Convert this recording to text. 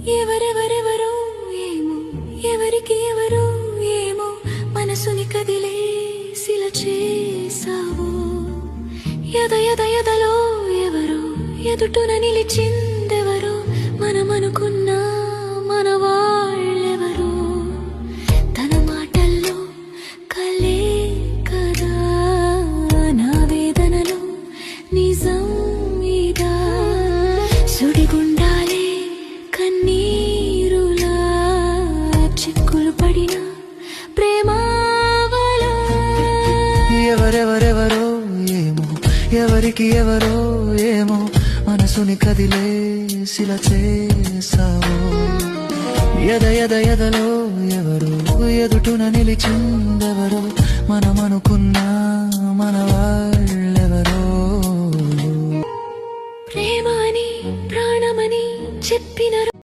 ఎవరెవరెవరో ఏమో, ఎవరికి ఎవరో ఏమో, మనసుని కదిలేసిల చేసావో. ఎదలో ఎవరో, ఎదుటున నిలిచిందెవరో, మనమనుకున్నా మన వాళ్ళెవరో. తన మాటల్లో కలే కదా, నా వేదనలో నిజం ఇదా. సుడిగుండాలే కన్నీరులా, చిక్కులు పడిన ప్రేమావలా. ఎవరెవరెవరో ఏమో, ఎవరికి ఎవరో ఏమో, మనసుని కదిలేసిల చేసావో. ఎదలో ఎవరు, ఎదుటున నిలిచిందెవరో, మనమనుకున్నా మన వాళ్ళెవరో. ప్రేమని ప్రాణమని చెప్పిన